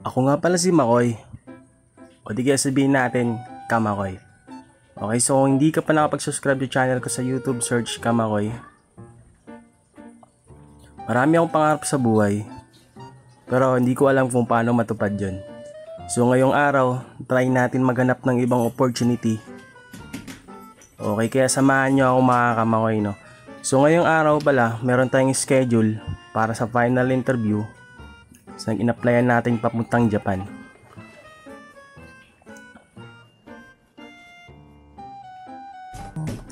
Ako nga pala si Makoy. O di kaya sabihin natin, Kamakoy. Okay, so kung hindi ka pa nakapag-subscribe sa channel ko sa YouTube, search Kamakoy. Marami akong pangarap sa buhay, pero hindi ko alam kung paano matupad yun. So ngayong araw, try natin maghanap ng ibang opportunity. Okay, kaya samahan nyo ako mga Kamakoy, no? So ngayong araw pala, meron tayong schedule para sa final interview sa in-applyan natin papuntang Japan.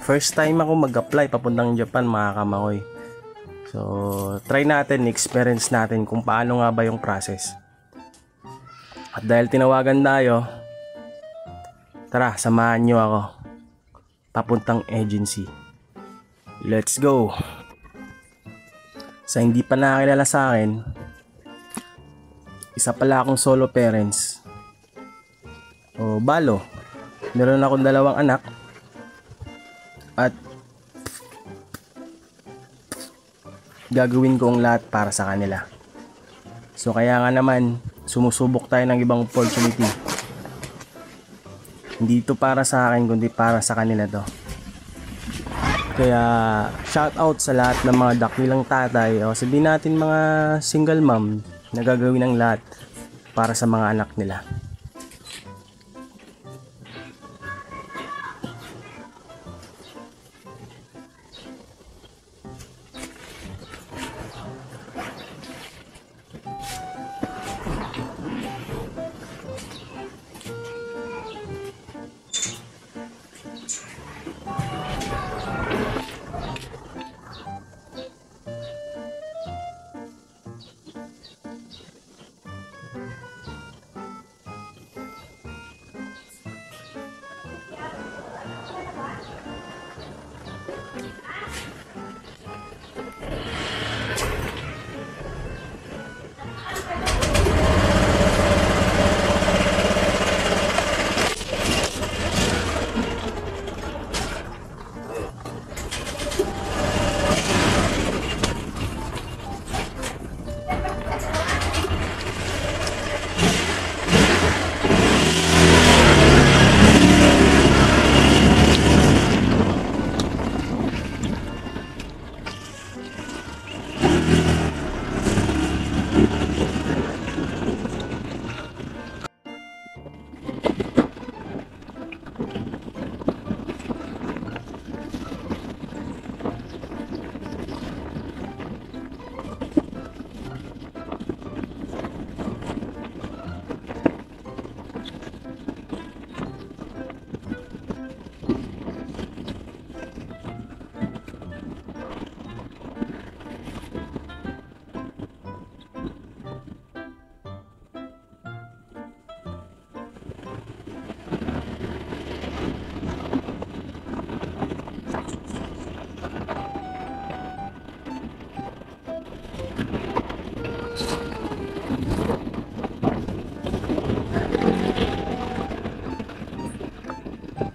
First time ako mag-apply papuntang Japan mga Kamakoy. So, try natin, experience natin kung paano nga ba yung process. At dahil tinawagan tayo, tara, samahan nyo ako papuntang agency. Let's go! Sa hindi pa nakakilala sa akin, isa pala akong solo parents. O balo, meron akong 2 anak at gagawin ko ang lahat para sa kanila. So kaya nga naman, sumusubok tayo ng ibang opportunity. Hindi ito para sa akin, kundi para sa kanila to. Kaya shout out sa lahat ng mga dakilang tatay o sabihin natin mga single mom na gagawin ang lahat para sa mga anak nila.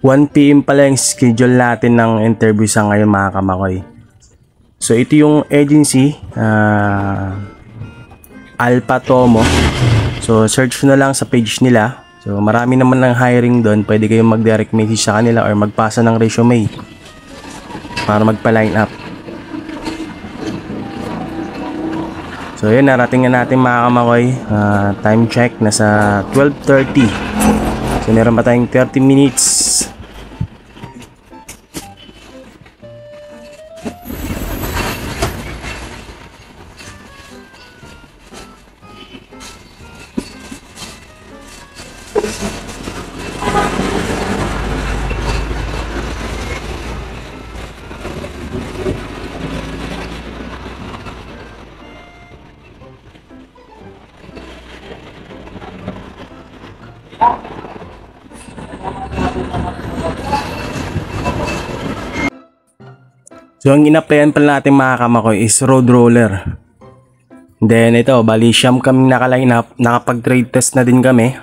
PM 1 PM pala yung schedule natin ng interview sa ngayon mga Kamakoy. So ito yung agency, Alpha Tomo. So search na lang sa page nila. So marami naman ng hiring doon. Pwede kayong mag-direct message sa kanila or magpasa ng resume para magpa-line up. So yun, narating na natin mga Kamakoy. Time check, nasa 12:30. So meron pa tayong 30 minutes. So ang in-applyan pala natin mga Kamakoy is road roller. Then ito, bali siyam kaming naka-line up, nakapag-trade test na din kami.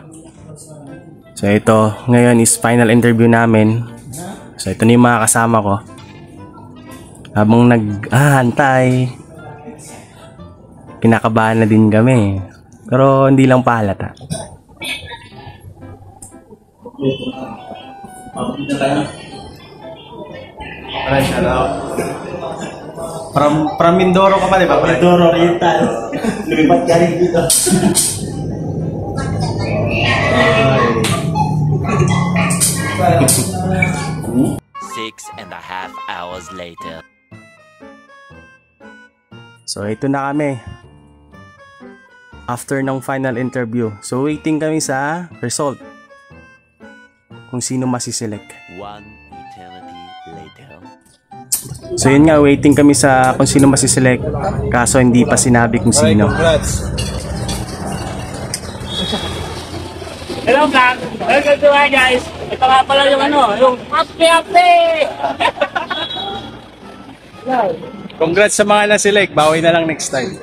So ito, ngayon is final interview namin. So ito na yung mga kasama ko. Habang nag-hantay, kinakabahan na din kami. Pero hindi lang pahalata. From Mindoro ka pa, di ba? Mindoro Oriental. Lumipat ka rin dito. 6.5 hours later. So ito na kami. After ng final interview. So waiting kami sa result. Kung sino masiselect. 1 eternity later. So yun nga, waiting kami sa kung sino masiselect. Kaso hindi pa sinabi kung sino. Hello vlog! Welcome to my guys! Ito nga pala yung yung happy! Congrats sa mga na-select. Bawi na lang next time.